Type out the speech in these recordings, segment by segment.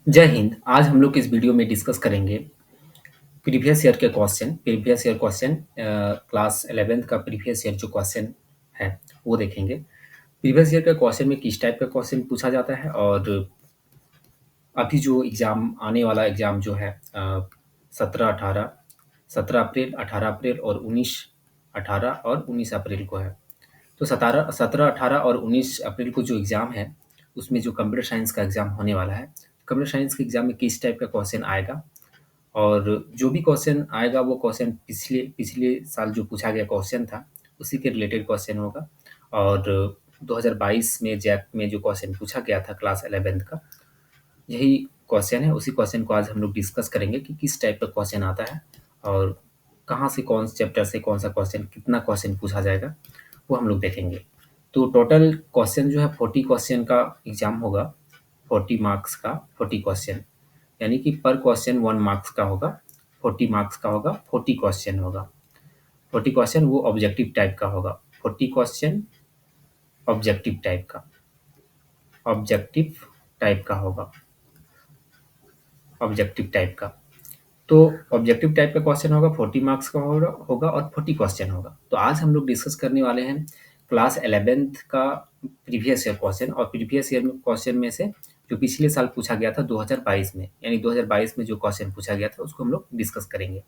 जय हिंद। आज हम लोग इस वीडियो में डिस्कस करेंगे previous year question class 11th का प्रीवियस ईयर जो क्वेश्चन है वो देखेंगे। प्रीवियस ईयर के क्वेश्चन में किस टाइप का क्वेश्चन पूछा जाता है और अभी जो एग्ज़ाम आने वाला एग्ज़ाम जो है 17 अप्रैल, 18 अप्रैल और 19 अप्रैल को है। तो 17, 18 और 19 अप्रैल को जो एग्ज़ाम है उसमें जो कंप्यूटर साइंस का एग्ज़ाम होने वाला है, कंप्यूटर साइंस के एग्ज़ाम में किस टाइप का क्वेश्चन आएगा और जो भी क्वेश्चन आएगा वो क्वेश्चन पिछले पिछले साल जो पूछा गया क्वेश्चन था उसी के रिलेटेड क्वेश्चन होगा। और 2022 में जैक में जो क्वेश्चन पूछा गया था क्लास 11th का, यही क्वेश्चन है। उसी क्वेश्चन को आज हम लोग डिस्कस करेंगे कि किस टाइप का क्वेश्चन आता है और कहाँ से कौन से चैप्टर से कौन सा क्वेश्चन, कितना क्वेश्चन पूछा जाएगा, वो हम लोग देखेंगे। तो टोटल क्वेश्चन जो है 40 क्वेश्चन का एग्ज़ाम होगा। 40 मार्क्स का 40 क्वेश्चन, यानी कि पर क्वेश्चन 1 मार्क्स का होगा। 40 मार्क्स का होगा, 40 क्वेश्चन होगा। 40 क्वेश्चन वो ऑब्जेक्टिव टाइप का होगा। 40 क्वेश्चन ऑब्जेक्टिव टाइप का, ऑब्जेक्टिव टाइप का होगा, ऑब्जेक्टिव टाइप का। तो ऑब्जेक्टिव टाइप का क्वेश्चन होगा, 40 मार्क्स का होगा होगा और 40 क्वेश्चन होगा। तो आज हम लोग डिस्कस करने वाले हैं क्लास 11th का प्रीवियस ईयर क्वेश्चन, और प्रीवियस ईयर में क्वेश्चन में से जो पिछले साल पूछा गया था 2022 में, यानी 2022 में जो क्वेश्चन पूछा गया था उसको हम लोग डिस्कस करेंगे।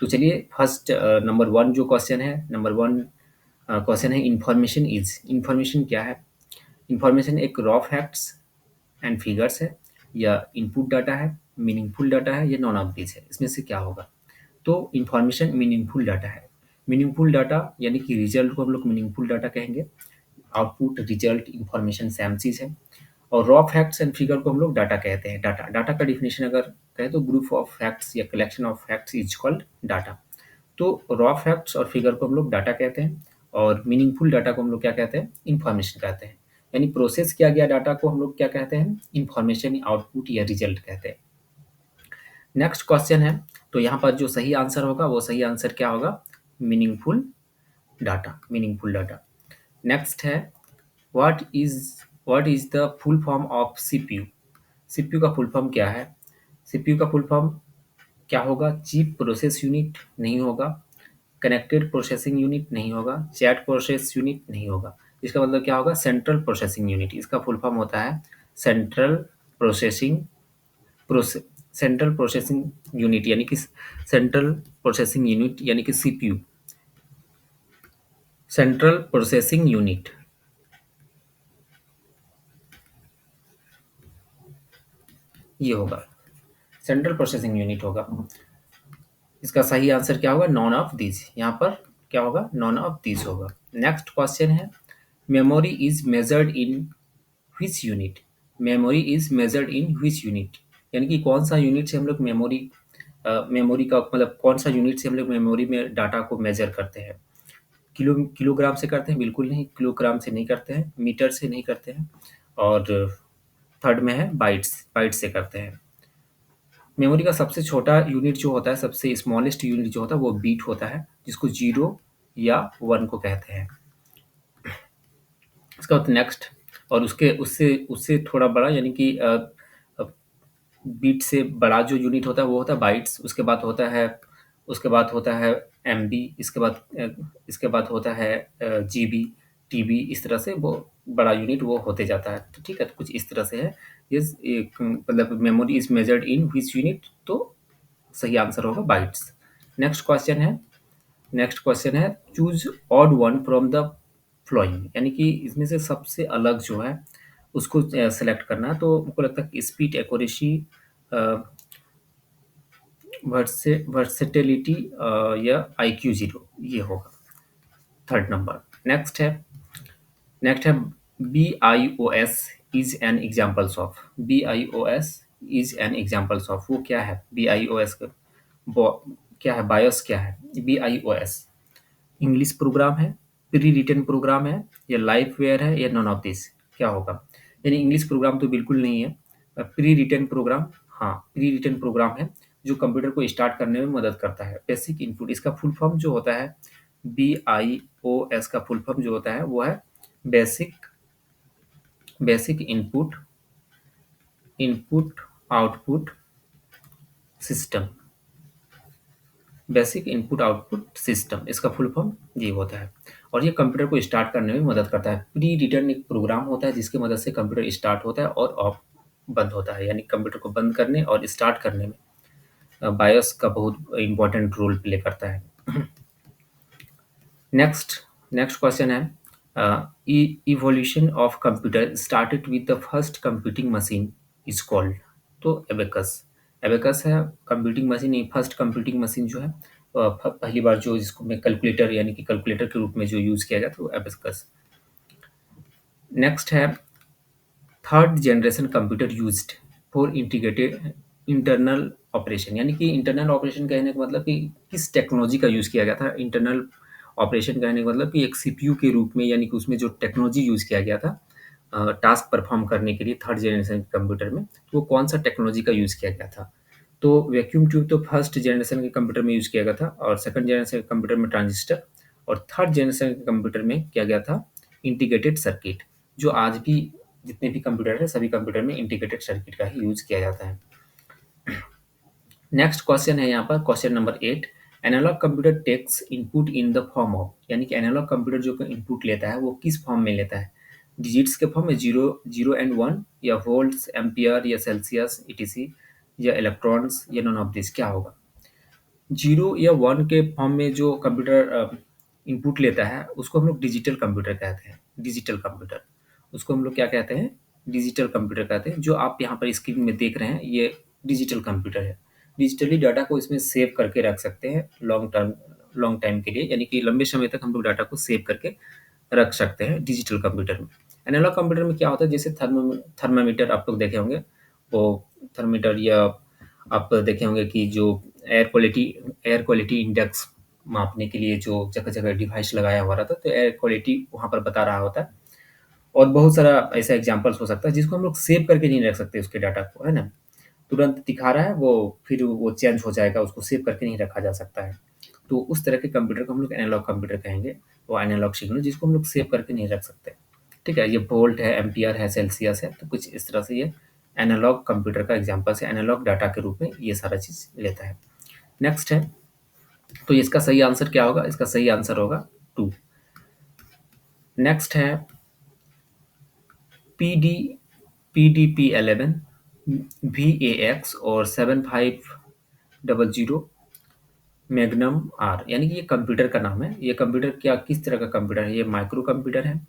तो चलिए फर्स्ट नंबर 1 जो क्वेश्चन है, नंबर 1 क्वेश्चन है इन्फॉर्मेशन इज। इन्फॉर्मेशन क्या है? इन्फॉर्मेशन एक रॉ फैक्ट्स एंड फिगर्स है, या इनपुट डाटा है, मीनिंगफुल डाटा है, या नॉन ऑफ दिस है। इसमें से क्या होगा? तो इन्फॉर्मेशन मीनिंगफुल डाटा है। मीनिंगफुल डाटा यानी कि रिजल्ट को हम लोग मीनिंगफुल डाटा कहेंगे। आउटपुट, रिजल्ट, इन्फॉर्मेशन सेम चीज़ है। और रॉ फैक्ट्स एंड फिगर को हम लोग डाटा कहते हैं। डाटा डाटा का डिफिनेशन अगर कहें तो ग्रुप ऑफ फैक्ट्स या collection of facts is called data. तो रॉ फैक्ट्स और फिगर को हम लोग डाटा कहते हैं, और मीनिंगफुल डाटा को हम लोग क्या कहते हैं? इन्फॉर्मेशन कहते हैं। यानी प्रोसेस किया गया डाटा को हम लोग क्या कहते हैं? इन्फॉर्मेशन, आउटपुट या रिजल्ट कहते हैं। नेक्स्ट क्वेश्चन है, तो यहाँ पर जो सही आंसर होगा वो सही आंसर क्या होगा? Meaningful data, meaningful data. Next है, what is what is the full form of CPU. CPU का फुल फॉर्म क्या है? सीपीयू का फुल फॉर्म क्या होगा? चीप प्रोसेस यूनिट नहीं होगा, कनेक्टेड प्रोसेसिंग यूनिट नहीं होगा, चैट प्रोसेस यूनिट नहीं होगा। इसका मतलब क्या होगा? Central processing unit. इसका फुल फॉर्म होता है central processing process central processing unit, यानी कि सेंट्रल प्रोसेसिंग यूनिट यानी कि सीपीयू, सेंट्रल प्रोसेसिंग यूनिट, ये होगा, सेंट्रल प्रोसेसिंग यूनिट होगा। इसका सही आंसर क्या होगा? Non of this. यहाँ पर क्या होगा? नॉन ऑफ दिस होगा। नेक्स्ट क्वेश्चन है, memory is measured in which unit. Memory is measured in which unit, यानी कि कौन सा यूनिट से हम लोग मेमोरी का मतलब कौन सा यूनिट से हम लोग मेमोरी में डाटा को मेजर करते हैं? किलोग्राम से करते हैं? बिल्कुल नहीं, किलोग्राम से नहीं करते हैं, मीटर से नहीं करते हैं, और थर्ड में है बाइट्स, बाइट्स से करते हैं। मेमोरी का सबसे छोटा यूनिट जो होता है, सबसे स्मॉलेस्ट यूनिट जो होता है वो बीट होता है, जिसको 0 या 1 को कहते हैं। इसका बाद नेक्स्ट, और उसके उससे उससे थोड़ा बड़ा यानी कि बीट से बड़ा जो यूनिट होता है वो होता है बाइट्स। उसके बाद होता है एमबी। इसके बाद होता है जीबी, टीबी। इस तरह से वो बड़ा यूनिट वो होते जाता है। तो ठीक है, तो कुछ इस तरह से है। मतलब memory is measured in which unit, तो सही आंसर होगा बाइट्स। नेक्स्ट क्वेश्चन है choose odd one from the flowing, यानी कि इसमें से सबसे अलग जो है उसको सेलेक्ट करना है। तो मुझको लगता है कि स्पीड, एक्यूरेसी, वर्सेटिलिटी या IQ 0, ये होगा थर्ड नंबर। नेक्स्ट है BIOS is an examples of. BIOS is an examples of, वो क्या है? BIOS क्या है? बायोस क्या है? BIOS इंग्लिश प्रोग्राम है, प्री रिटन प्रोग्राम है, या लाइव वेयर है, या नॉन ऑफ दिस। क्या होगा? यानी इंग्लिश प्रोग्राम तो बिल्कुल नहीं है। प्री रिटन प्रोग्राम, हाँ, प्री रिटन प्रोग्राम है जो कंप्यूटर को स्टार्ट करने में मदद करता है। बेसिक इनपुट, इसका फुल फॉर्म जो होता है BIOS का फुल फॉर्म जो होता है वो है basic basic input input output system, basic input output system, इसका फुल फॉर्म ये होता है। और ये कंप्यूटर को स्टार्ट करने में मदद करता है। प्री रिटर्न एक प्रोग्राम होता है जिसकी मदद से कंप्यूटर स्टार्ट होता है और ऑफ बंद होता है, यानी कंप्यूटर को बंद करने और स्टार्ट करने में बायोस का बहुत इंपॉर्टेंट रोल प्ले करता है। नेक्स्ट नेक्स्ट क्वेश्चन है, evolution of computer started with the first computing machine is called. तो एबेकस, एबेकस है computing machine, first computing machine जो है पहली बार जो जिसको में कैलकुलेटर यानी कि कैलकुलेटर के रूप में जो यूज़ किया गया था वो एबेकस। नेक्स्ट है third generation computer used for integrated internal operation, यानी कि इंटरनल ऑपरेशन कहने का मतलब कि किस टेक्नोलॉजी का यूज़ किया गया था। इंटरनल ऑपरेशन कहने का मतलब कि एक सीपीयू के रूप में, यानी कि उसमें जो टेक्नोलॉजी यूज़ किया गया था टास्क परफॉर्म करने के लिए थर्ड जनरेशन कंप्यूटर में, तो वो कौन सा टेक्नोलॉजी का यूज़ किया गया था। तो वैक्यूम ट्यूब तो फर्स्ट जनरेशन के कंप्यूटर में यूज़ किया गया था, और सेकंड जनरेशन के कंप्यूटर में ट्रांजिस्टर, और थर्ड जनरेशन के कंप्यूटर में किया गया था इंटीग्रेटेड सर्किट, जो आज भी जितने भी कंप्यूटर है सभी कंप्यूटर में इंटीग्रेटेड सर्किट का ही यूज़ किया जाता है। नेक्स्ट क्वेश्चन है यहाँ पर question number 8। Analog computer takes input in the form of, यानी कि एनालॉग कंप्यूटर जो इनपुट लेता है वो किस फॉर्म में लेता है। डिजिट्स के फॉर्म में, जीरो जीरो एंड वन, या वोल्ट्स एम्पियर या सेल्सियस ईटीसी, या इलेक्ट्रॉन्स, या नॉन ऑफ दिस, क्या होगा। जीरो या वन के फॉर्म में जो कंप्यूटर इनपुट लेता है उसको हम लोग डिजिटल कंप्यूटर कहते हैं। डिजिटल कंप्यूटर, उसको हम लोग क्या कहते हैं, डिजिटल कंप्यूटर कहते हैं। जो आप यहाँ पर स्क्रीन में देख रहे हैं ये डिजिटल कंप्यूटर है। डिजिटली डाटा को इसमें सेव करके रख सकते हैं लॉन्ग टाइम के लिए, यानी कि लंबे समय तक हम लोग डाटा को सेव करके रख सकते हैं डिजिटल कंप्यूटर में। एनालॉग कंप्यूटर में क्या होता है, जैसे थर्मामीटर आप लोग देखे होंगे, वो थर्मामीटर, या आप देखे होंगे कि जो एयर क्वालिटी इंडेक्स मापने के लिए जो जगह-जगह डिवाइस लगाया हुआ रहता है, तो एयर क्वालिटी वहाँ पर बता रहा होता है। और बहुत सारा ऐसा एग्ज़ाम्पल्स हो सकता है जिसको हम लोग सेव करके नहीं रख सकते उसके डाटा को, है ना? तुरंत दिखा रहा है वो, फिर वो चेंज हो जाएगा, उसको सेव करके नहीं रखा जा सकता है। तो उस तरह के कंप्यूटर को हम लोग एनालॉग कंप्यूटर कहेंगे, वो एनालॉग सिग्नल जिसको हम लोग सेव करके नहीं रख सकते। ठीक है? ये वोल्ट है, एम्पियर है, सेल्सियस है, तो कुछ इस तरह से ये एनालॉग कंप्यूटर का एग्ज़ाम्पल्स है, एनालॉग डाटा के रूप में ये सारा चीज़ लेता है। नेक्स्ट है, तो इसका सही आंसर क्या होगा? इसका सही आंसर होगा 2। नेक्स्ट है पीडी PDP-11, VAX और 7500 मैग्नम आर, यानी कि ये कंप्यूटर का नाम है। ये कंप्यूटर क्या किस तरह का कंप्यूटर है? ये माइक्रो कंप्यूटर है,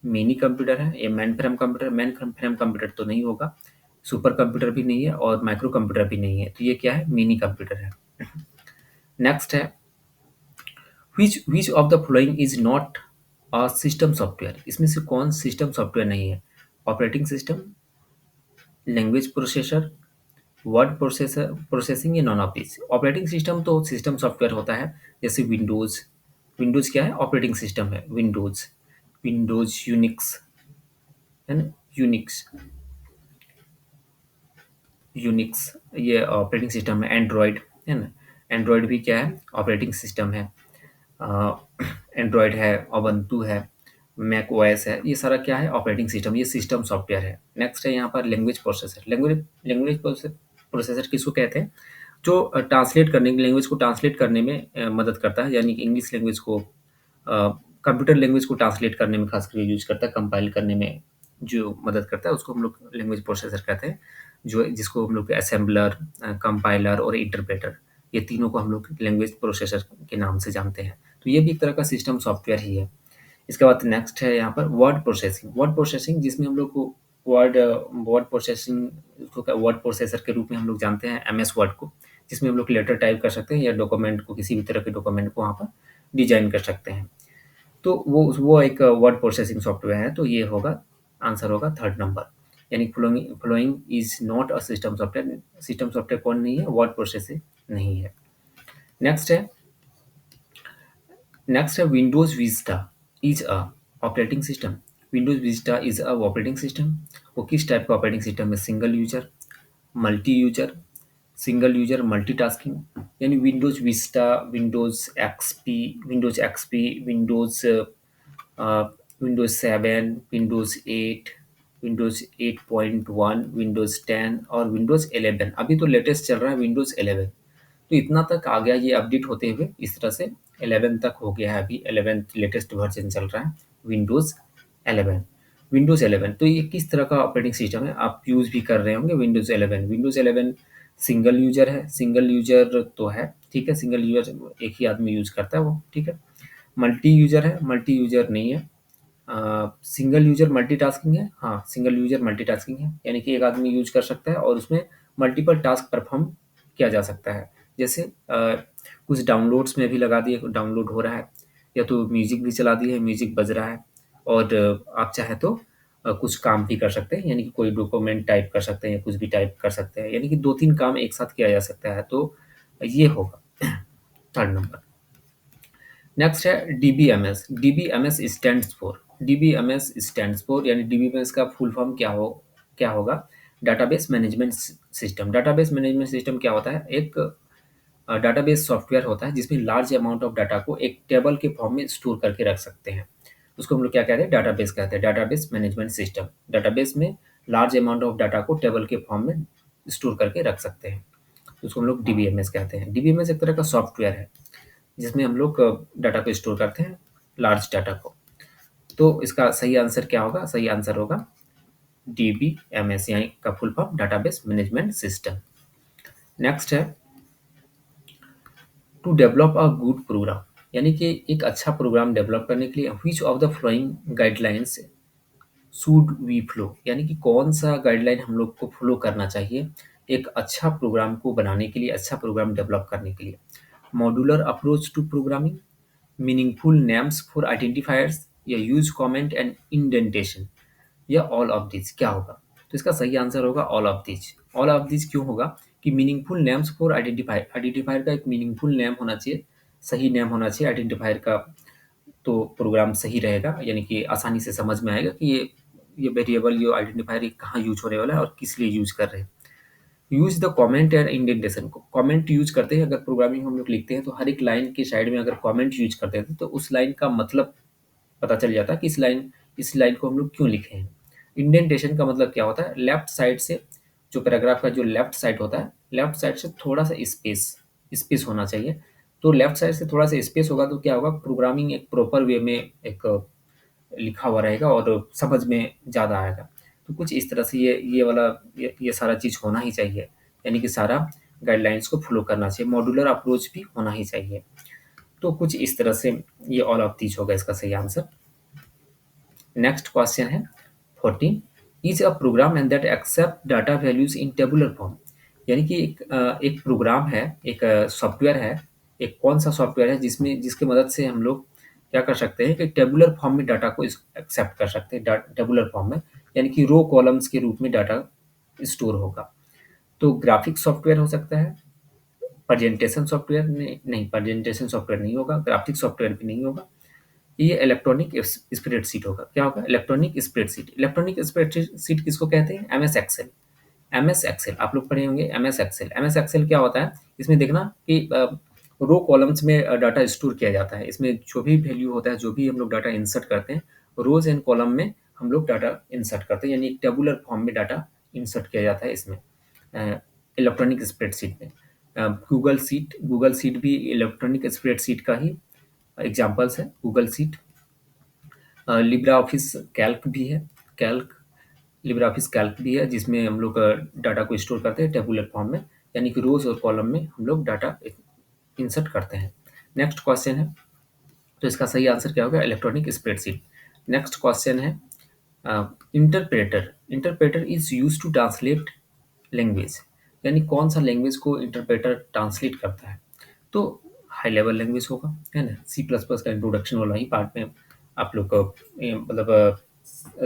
मिनी कंप्यूटर है, ये मेन फ्रेम कंप्यूटर तो नहीं होगा, सुपर कंप्यूटर भी नहीं है, और माइक्रो कंप्यूटर भी नहीं है। तो ये क्या है? मिनी कंप्यूटर है। नेक्स्ट है which of the following is not a system software, इसमें से कौन सिस्टम सॉफ्टवेयर नहीं है? Operating system, language processor, word processing, या none of this. Operating system तो सिस्टम सॉफ्टवेयर होता है, जैसे विंडोज़। विंडोज़ क्या है? ऑपरेटिंग सिस्टम है विंडोज़। विंडोज़, यूनिक्स, है ना? यूनिक्स, यूनिक्स ये ऑपरेटिंग सिस्टम है। एंड्रॉयड, है ना? एंड्रॉयड भी क्या है? ऑपरेटिंग सिस्टम है। एंड्रॉयड है, उबंटू है, मैक ओएस है, ये सारा क्या है? ऑपरेटिंग सिस्टम, ये सिस्टम सॉफ्टवेयर है। नेक्स्ट है यहाँ पर लैंग्वेज प्रोसेसर। लैंग्वेज प्रोसेसर किसको कहते हैं? जो ट्रांसलेट करने लैंग्वेज को ट्रांसलेट करने में मदद करता है, यानी कि इंग्लिश लैंग्वेज को कंप्यूटर लैंग्वेज को ट्रांसलेट करने में खासकर यूज करता है, कंपाइल करने में जो मदद करता है उसको हम लोग लैंग्वेज प्रोसेसर कहते हैं। जो जिसको हम लोग असेंबलर, कंपाइलर और इंटरप्रेटर, ये तीनों को हम लोग लैंग्वेज प्रोसेसर के नाम से जानते हैं। तो ये भी एक तरह का सिस्टम सॉफ्टवेयर ही है। इसके बाद नेक्स्ट है यहाँ पर वर्ड प्रोसेसिंग। वर्ड प्रोसेसिंग जिसमें हम लोग को वर्ड वर्ड प्रोसेसिंग उसको वर्ड प्रोसेसर के रूप में हम लोग जानते हैं एमएस वर्ड को, जिसमें हम लोग लेटर टाइप कर सकते हैं या डॉक्यूमेंट को, किसी भी तरह के डॉक्यूमेंट को वहाँ पर डिजाइन कर सकते हैं। तो वो एक वर्ड प्रोसेसिंग सॉफ्टवेयर है। तो ये होगा आंसर होगा थर्ड नंबर, यानी following following is not a system software. System software कौन नहीं है? वर्ड प्रोसेसिंग नहीं है। नेक्स्ट है Windows Vista is a operating system. Windows Vista is a operating system. वो किस टाइप का ऑपरेटिंग सिस्टम है? Single user, multi user, single user multitasking, यानी Windows Vista, Windows XP, Windows 7, Windows 8, Windows 8.1, Windows 10 और Windows 11। अभी तो latest चल रहा है विंडोज़ 11। तो इतना तक आ गया ये अपडेट होते हुए, इस तरह से 11 तक हो गया है। अभी 11th लेटेस्ट वर्जन चल रहा है विंडोज़ 11। विंडोज़ 11 तो ये किस तरह का ऑपरेटिंग सिस्टम है, आप यूज़ भी कर रहे होंगे विंडोज़ 11। विंडोज़ 11 सिंगल यूज़र है, सिंगल यूज़र तो है, ठीक है, सिंगल यूज़र एक ही आदमी यूज़ करता है वो, ठीक है। मल्टी यूज़र है, मल्टी यूज़र नहीं है। सिंगल यूज़र मल्टीटास्किंग है, हाँ, सिंगल यूज़र मल्टीटास्किंग है, यानी कि एक आदमी यूज़ कर सकता है और उसमें मल्टीपल टास्क परफ़ॉर्म किया जा सकता है। जैसे कुछ डाउनलोड्स में भी लगा दिए, डाउनलोड हो रहा है, या तो म्यूज़िक भी चला दिए, म्यूज़िक बज रहा है, और आप चाहें तो कुछ काम भी कर सकते हैं, यानी कि कोई डॉक्यूमेंट टाइप कर सकते हैं या कुछ भी टाइप कर सकते हैं, यानी कि 2-3 काम एक साथ किया जा सकता है, तो ये होगा थर्ड नंबर। नेक्स्ट है DBMS. DBMS stands for, DBMS stands for यानी डीबीएमएस का फुल फॉर्म क्या होगा? Database management system. Database management system क्या होता है? एक डाटाबेस सॉफ्टवेयर होता है जिसमें लार्ज अमाउंट ऑफ डाटा को एक टेबल के फॉर्म में स्टोर करके रख सकते हैं। उसको हम लोग क्या कहते हैं? डाटाबेस कहते हैं, डाटाबेस मैनेजमेंट सिस्टम। डाटाबेस में लार्ज अमाउंट ऑफ डाटा को टेबल के फॉर्म में स्टोर करके रख सकते हैं, तो उसको हम लोग डीबीएमएस कहते हैं। डीबीएमएस एक तरह का सॉफ्टवेयर है जिसमें हम लोग डाटा को स्टोर करते हैं, लार्ज डाटा को। तो इसका सही आंसर क्या होगा? सही आंसर होगा डीबीएमएस, यानी का full form database management system. Next है to develop a good program, यानी कि एक अच्छा प्रोग्राम डेवलप करने के लिए which of the following guidelines should we follow, यानी कि कौन सा गाइडलाइन हम लोग को फॉलो करना चाहिए एक अच्छा प्रोग्राम को बनाने के लिए, अच्छा प्रोग्राम डेवलप करने के लिए? Modular approach to programming, meaningful names for identifiers, या यूज कमेंट एंड इंडेंटेशन, या ऑल ऑफ दिस, क्या होगा? तो इसका सही आंसर होगा all of this. All of this क्यों होगा? कि meaningful names for identifier, identifier का एक मीनिंगफुल नेम होना चाहिए, सही नेम होना चाहिए आइडेंटिफायर का, तो प्रोग्राम सही रहेगा, यानी कि आसानी से समझ में आएगा कि ये वेरिएबल, ये आइडेंटिफायर ये कहाँ यूज होने वाला है और किस लिए यूज कर रहे हैं। Use the comment and indentation को, कमेंट यूज करते हैं, अगर प्रोग्रामिंग हम लोग लिखते हैं तो हर एक लाइन के साइड में अगर कमेंट यूज करते हैं तो उस लाइन का मतलब पता चल जाता है कि इस लाइन को हम लोग क्यों लिखे हैं। इंडेंटेशन का मतलब क्या होता है? लेफ्ट साइड से, जो पैराग्राफ का जो लेफ्ट साइड होता है, लेफ्ट साइड से थोड़ा सा स्पेस स्पेस होना चाहिए। तो लेफ्ट साइड से थोड़ा सा स्पेस होगा तो क्या होगा? प्रोग्रामिंग एक प्रॉपर वे में एक लिखा हुआ रहेगा और समझ में ज़्यादा आएगा। तो कुछ इस तरह से ये वाला ये सारा चीज़ होना ही चाहिए, यानी कि सारा गाइडलाइंस को फॉलो करना चाहिए। मॉड्यूलर अप्रोच भी होना ही चाहिए। तो कुछ इस तरह से ये ऑल ऑफ दीज होगा इसका सही आंसर। नेक्स्ट क्वेश्चन है 14, is a program and that accept data values in tabular form, यानी कि एक प्रोग्राम है, एक सॉफ्टवेयर है, एक कौन सा सॉफ्टवेयर है जिसकी मदद से हम लोग क्या कर सकते हैं कि टेबुलर फॉर्म में डाटा को एक्सेप्ट कर सकते हैं, टेबुलर फॉर्म में, यानी कि रो कॉलम्स के रूप में डाटा स्टोर होगा। तो ग्राफिक सॉफ्टवेयर हो सकता है, प्रेजेंटेशन सॉफ्टवेयर नहीं, प्रेजेंटेशन सॉफ्टवेयर नहीं होगा, ग्राफिक सॉफ्टवेयर भी नहीं होगा। ये इलेक्ट्रॉनिक स्प्रेडशीट होगा। क्या होगा? Electronic spreadsheet. इलेक्ट्रॉनिक स्प्रेडशीट किसको कहते हैं? MS Excel. एमएस एक्सेल आप लोग पढ़े होंगे। एमएस एक्सेल, एमएस एक्सेल क्या होता है? इसमें देखना कि रो कॉलम्स में डाटा स्टोर किया जाता है। इसमें जो भी वैल्यू होता है, जो भी हम लोग डाटा इंसर्ट करते हैं, रोज एंड कॉलम में हम लोग डाटा इंसर्ट करते हैं, यानी एक टेबुलर फॉर्म में डाटा इंसर्ट किया जाता है इसमें, इलेक्ट्रॉनिक स्प्रेडशीट में। गूगल सीट भी इलेक्ट्रॉनिक स्प्रेडशीट का ही एग्जाम्पल्स है, Google seat. Libra office Calc भी है, कैल्क, लिब्रा ऑफिस कैल्क भी है, जिसमें हम लोग डाटा को स्टोर करते हैं टेबुलर फॉर्म में, यानी कि रोज और कॉलम में हम लोग डाटा इंसर्ट करते हैं। नेक्स्ट क्वेश्चन है, तो इसका सही आंसर क्या होगा? Electronic spreadsheet. नेक्स्ट क्वेश्चन है interpreter. Interpreter is use to translate language, यानी कौन सा लैंग्वेज को इंटरप्रेटर ट्रांसलेट करता है? तो हाई लेवल लैंग्वेज होगा, है ना। सी प्लस प्लस का इंट्रोडक्शन वाला ही पार्ट में आप लोग को मतलब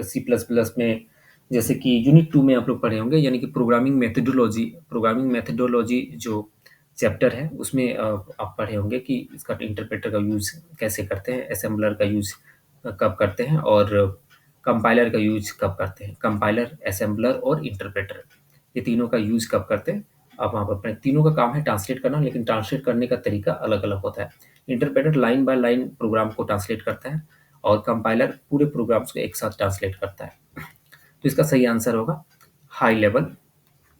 सी प्लस प्लस में, जैसे कि यूनिट 2 में आप लोग पढ़े होंगे, यानी कि प्रोग्रामिंग मेथडोलॉजी जो चैप्टर है उसमें आप पढ़े होंगे कि इसका इंटरप्रेटर का यूज़ कैसे करते हैं, असेंबलर का यूज़ कब करते हैं, और कंपाइलर का यूज़ कब करते हैं। कंपाइलर, असेंबलर और इंटरप्रेटर, ये तीनों का यूज़ कब करते हैं आप वहाँ पर पढ़ें। तीनों का काम है ट्रांसलेट करना, लेकिन ट्रांसलेट करने का तरीका अलग अलग होता है। Interpreter line by line program को ट्रांसलेट करता है और कंपाइलर पूरे प्रोग्राम्स को एक साथ ट्रांसलेट करता है। तो इसका सही आंसर होगा हाई लेवल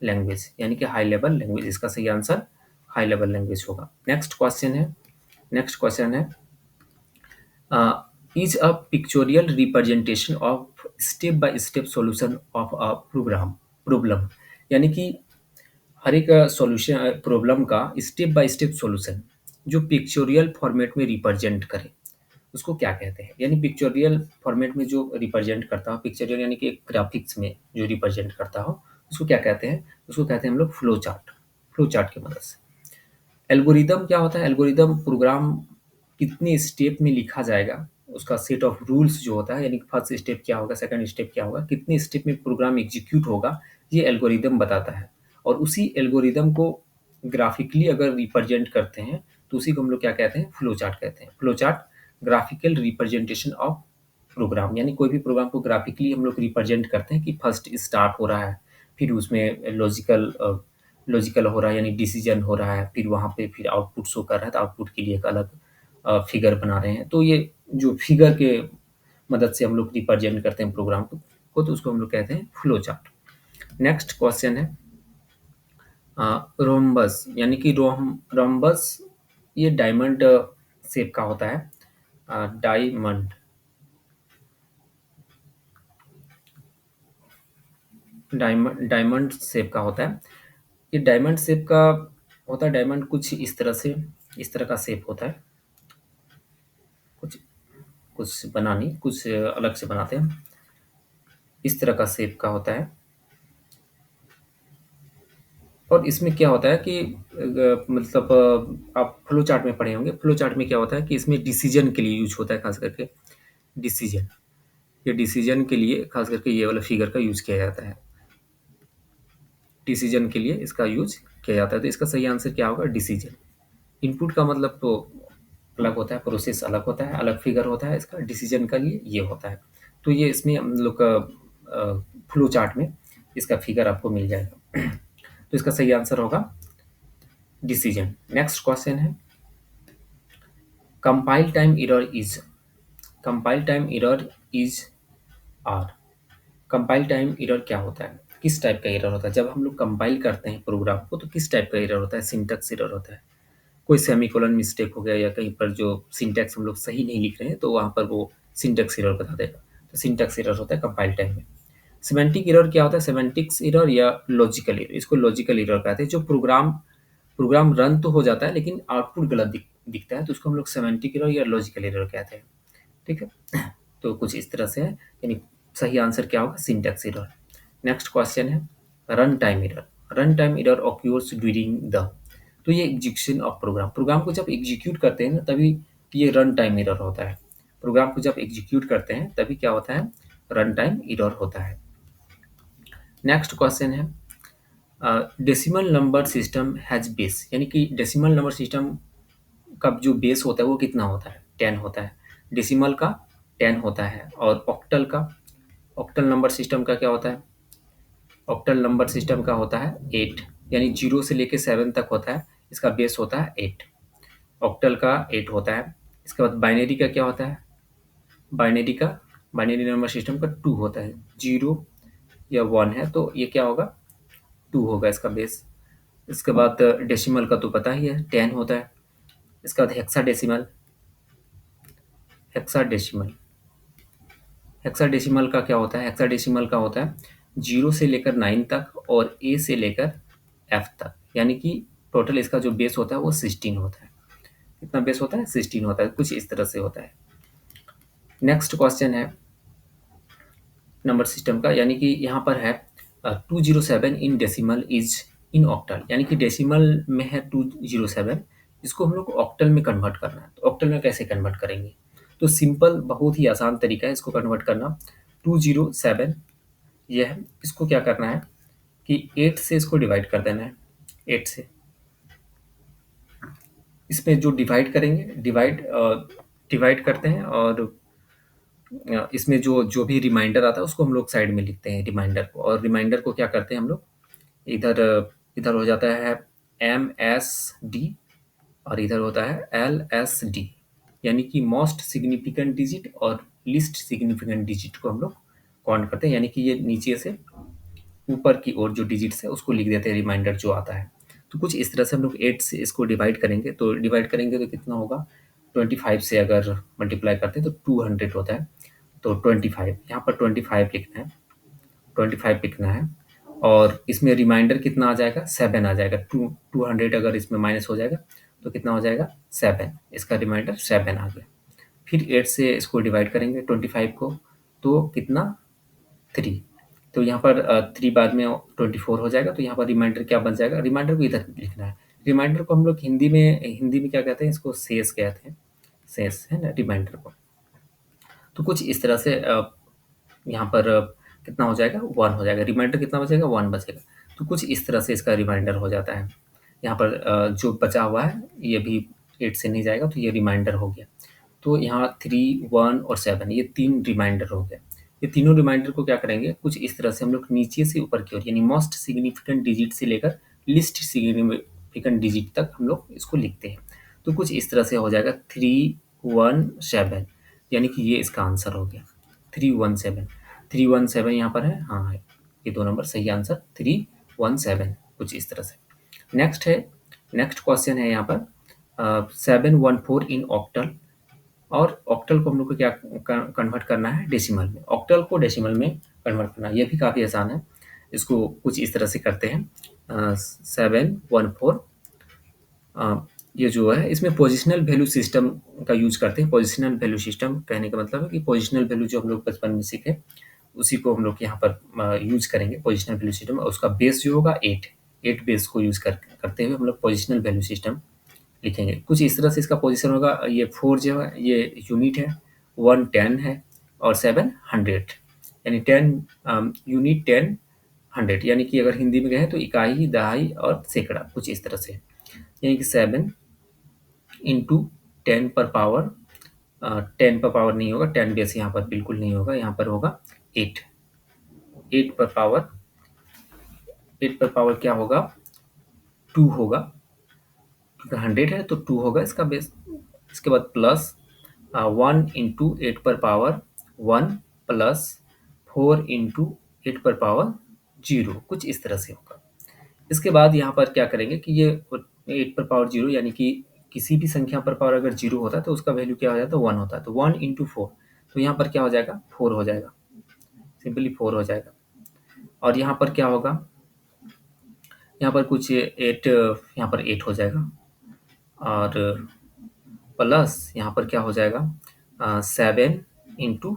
लैंग्वेज, यानी कि हाई लेवल लैंग्वेज, इसका सही आंसर हाई लेवल लैंग्वेज होगा। नेक्स्ट क्वेश्चन है is a pictorial representation of step by step solution of a problem, यानी कि हर एक सॉल्यूशन प्रॉब्लम का स्टेप बाय स्टेप सॉल्यूशन जो पिक्चोरियल फॉर्मेट में रिप्रेजेंट करे उसको क्या कहते हैं। यानी पिक्चोरियल फॉर्मेट में जो रिप्रेजेंट करता हो, पिक्चोरियल यानी कि एक ग्राफिक्स में जो रिप्रेजेंट करता हो, उसको क्या कहते हैं, उसको कहते हैं हम लोग फ्लो चार्ट की मदद से। एल्गोरिदम क्या होता है, एल्गोरिदम प्रोग्राम कितने स्टेप में लिखा जाएगा उसका सेट ऑफ रूल्स जो होता है, यानी कि फर्स्ट स्टेप क्या होगा, सेकंड स्टेप क्या होगा, कितने स्टेप में प्रोग्राम एग्जीक्यूट होगा, ये एल्गोरिदम बताता है। और उसी एल्गोरिदम को ग्राफिकली अगर रिप्रेजेंट करते हैं तो उसी को हम लोग क्या कहते हैं, फ्लो चार्ट कहते हैं। Flow chart graphical representation of program, यानी कोई भी प्रोग्राम को ग्राफिकली हम लोग रिप्रेजेंट करते हैं कि फर्स्ट स्टार्ट हो रहा है, फिर उसमें लॉजिकल हो रहा है यानी डिसीजन हो रहा है, फिर वहाँ पे फिर आउटपुट शो कर रहा है तो आउटपुट के लिए एक अलग फिगर बना रहे हैं। तो ये जो फिगर के मदद से हम लोग रिप्रेजेंट करते हैं प्रोग्राम को तो उसको हम लोग कहते हैं फ्लो चार्ट। नेक्स्ट क्वेश्चन है रोम्बस, यानी कि रोम्बस ये डायमंड शेप का होता है। डायमंड डायमंड डायमंड शेप का होता है। ये डायमंड शेप का होता है। डायमंड कुछ इस तरह से, इस तरह का शेप होता है। कुछ कुछ बना नहीं, कुछ अलग से बनाते हैं। इस तरह का शेप का होता है। और इसमें क्या होता है कि मतलब आप फ्लो चार्ट में पढ़े होंगे। फ्लो चार्ट में क्या होता है कि इसमें डिसीजन के लिए यूज होता है, खास करके डिसीजन। ये डिसीजन के लिए खास करके ये वाला फिगर का यूज किया जाता है। डिसीजन के लिए इसका यूज किया जाता है। तो इसका सही आंसर क्या होगा, डिसीजन। इनपुट का मतलब तो अलग होता है, प्रोसेस अलग होता है, अलग फिगर होता है। इसका डिसीजन का लिए ये होता है। तो ये इसमें हम लोग का फ्लो चार्ट में इसका फिगर आपको मिल जाएगा। तो इसका सही आंसर होगा डिसीजन। नेक्स्ट क्वेश्चन है compile time error is, compile time error is are. Compile time error क्या होता है, किस टाइप का एरर होता है। जब हम लोग कंपाइल करते हैं प्रोग्राम को तो किस टाइप का एरर होता है, सिंटैक्स एरर होता है। कोई सेमीकोलन मिस्टेक हो गया या कहीं पर जो सिंटैक्स हम लोग सही नहीं लिख रहे हैं तो वहाँ पर वो सिंटैक्स एरर बता देगा। तो सिंटैक्स एरर होता है कंपाइल टाइम में। सिमेंटिक एरर क्या होता है, सिमेंटिक्स एरर या लॉजिकल एरर, इसको लॉजिकल एरर कहते हैं। जो प्रोग्राम प्रोग्राम रन तो हो जाता है लेकिन आउटपुट गलत दिखता है तो उसको हम लोग सिमेंटिक एरर या लॉजिकल एरर कहते हैं। ठीक है, तो कुछ इस तरह से है। यानी सही आंसर क्या होगा, सिंटैक्स एरर। नेक्स्ट क्वेश्चन है run time error. Run time error occurs during the, तो ये एग्जीक्यूशन ऑफ प्रोग्राम, प्रोग्राम को जब एग्जीक्यूट करते हैं ना तभी ये रन टाइम एरर होता है। प्रोग्राम को जब एग्जीक्यूट करते हैं तभी क्या होता है, रन टाइम एरर होता है। नेक्स्ट क्वेश्चन है decimal number system has base, यानी कि डेसिमल नंबर सिस्टम का जो बेस होता है वो कितना होता है, 10 होता है। डेसिमल का 10 होता है। और ऑक्टल का, ऑक्टल नंबर सिस्टम का क्या होता है, ऑक्टल नंबर सिस्टम का होता है 8, यानी 0 से लेके 7 तक होता है। इसका बेस होता है 8। ऑक्टल का 8 होता है। इसके बाद बाइनरी का क्या होता है, बाइनरी का, बाइनरी नंबर सिस्टम का 2 होता है। 0 या 1 है तो ये क्या होगा, 2 होगा इसका बेस। इसके बाद डेसिमल का तो पता ही है 10 होता है। इसके बाद हेक्साडेसिमल, हेक्साडेसिमल, हेक्साडेसिमल का क्या होता है, हेक्साडेसिमल का होता है 0 से लेकर 9 तक और ए से लेकर एफ तक, यानी कि टोटल इसका जो बेस होता है वो 16 होता है। कितना बेस होता है, 16 होता है। कुछ इस तरह से होता है। नेक्स्ट क्वेश्चन है नंबर सिस्टम का, यानी कि यहाँ पर है 207 in decimal is in octal, यानी कि डेसिमल में है 207, इसको हम लोग को ऑक्टल में कन्वर्ट करना है। तो ऑक्टल में कैसे कन्वर्ट करेंगे, तो सिंपल, बहुत ही आसान तरीका है इसको कन्वर्ट करना। 207 ये है, इसको क्या करना है कि 8 से इसको डिवाइड कर देना है। 8 से इसमें जो डिवाइड करेंगे, डिवाइड करते हैं और इसमें जो जो भी रिमाइंडर आता है उसको हम लोग साइड में लिखते हैं रिमाइंडर को। और रिमाइंडर को क्या करते हैं हम लोग, इधर इधर हो जाता है MSD और इधर होता है LSD, यानी कि मोस्ट सिग्निफिकेंट डिजिट और लिस्ट सिग्निफिकेंट डिजिट को हम लोग काउंट करते हैं, यानी कि ये नीचे से ऊपर की ओर जो डिजिट्स है उसको लिख देते हैं रिमाइंडर जो आता है। तो कुछ इस तरह से हम लोग 8 से इसको डिवाइड करेंगे, तो डिवाइड करेंगे तो कितना होगा, 25 से अगर मल्टीप्लाई करते हैं तो 200 होता है। तो 25 यहाँ पर 25 लिखना है, 25 लिखना है, और इसमें रिमाइंडर कितना आ जाएगा, 7 आ जाएगा। 200 अगर इसमें माइनस हो जाएगा तो कितना हो जाएगा, 7। इसका रिमाइंडर 7 आ गया। फिर 8 से इसको डिवाइड करेंगे 25 को, तो कितना, 3। तो यहाँ पर 3 बाद में 24 हो जाएगा, तो यहाँ पर रिमाइंडर क्या बन जाएगा, रिमाइंडर को इधर लिखना है। रिमाइंडर को हम लोग हिंदी में क्या कहते हैं, इसको शेष कहते हैं, शेष है ना रिमाइंडर को। तो कुछ इस तरह से यहाँ पर कितना हो जाएगा, 1 हो जाएगा। रिमाइंडर कितना बचेगा, 1 बचेगा। तो कुछ इस तरह से इसका रिमाइंडर हो जाता है। यहाँ पर जो बचा हुआ है ये भी 8 से नहीं जाएगा, तो ये रिमाइंडर हो गया। तो यहाँ 3, 1 और 7 ये 3 रिमाइंडर हो गए। ये तीनों रिमाइंडर को क्या करेंगे, कुछ इस तरह से हम लोग नीचे से ऊपर की ओर, यानी मोस्ट सिग्निफिकेंट डिजिट से लेकर लिस्ट सिग्निफिकेंट डिजिट तक हम लोग इसको लिखते हैं। तो कुछ इस तरह से हो जाएगा 317, यानी कि ये इसका आंसर हो गया 317। 317 यहाँ पर है, हाँ है, ये 2 नंबर सही आंसर 317, कुछ इस तरह से। नेक्स्ट क्वेश्चन है यहाँ पर 714 इन ऑक्टल। और ऑक्टल को हम लोग को क्या कन्वर्ट करना है, डेसिमल में। ऑक्टल को डेसिमल में कन्वर्ट करना, ये भी काफ़ी आसान है। इसको कुछ इस तरह से करते हैं, 714, ये जो है इसमें पोजिशनल वैल्यू सिस्टम का यूज करते हैं। पोजिशनल वैल्यू सिस्टम कहने का मतलब है कि पोजिशनल वैल्यू जो हम लोग बचपन में सीखे उसी को हम लोग यहाँ पर यूज करेंगे, पोजिशनल वैल्यू सिस्टम। और उसका बेस जो होगा 8 बेस को यूज करते हुए हम लोग पोजिशनल वैल्यू सिस्टम लिखेंगे। कुछ इस तरह से इसका पोजीशन होगा, ये 4 जो है ये यूनिट है, 1 10 है और 7 100, यानी 10 यूनिट 10 100, यानी कि अगर हिंदी में कहें तो इकाई, दहाई और सैकड़ा, कुछ इस तरह से। यानी कि 7 इंटू 10 पर पावर, 10 पर पावर नहीं होगा, 10 बेस यहाँ पर बिल्कुल नहीं होगा, यहाँ पर होगा 8। 8 पर पावर, 8 पर पावर क्या होगा, 2 होगा, क्योंकि 100 है तो 2 होगा इसका बेस। इसके बाद प्लस 1 इंटू 8 पर पावर 1 प्लस 4 इंटू 8 पर पावर 0, कुछ इस तरह से होगा। इसके बाद यहाँ पर क्या करेंगे कि ये 8 पर पावर 0, यानी कि किसी भी संख्या पर पावर अगर 0 होता है तो उसका वैल्यू क्या हो जाता है, 1 होता है। तो 1 इंटू 4, तो यहाँ पर क्या हो जाएगा, 4 हो जाएगा, सिंपली 4 हो जाएगा। और यहाँ पर क्या होगा, यहाँ पर कुछ 8, यहाँ पर 8 हो जाएगा, और प्लस यहाँ पर क्या हो जाएगा, 7 इंटू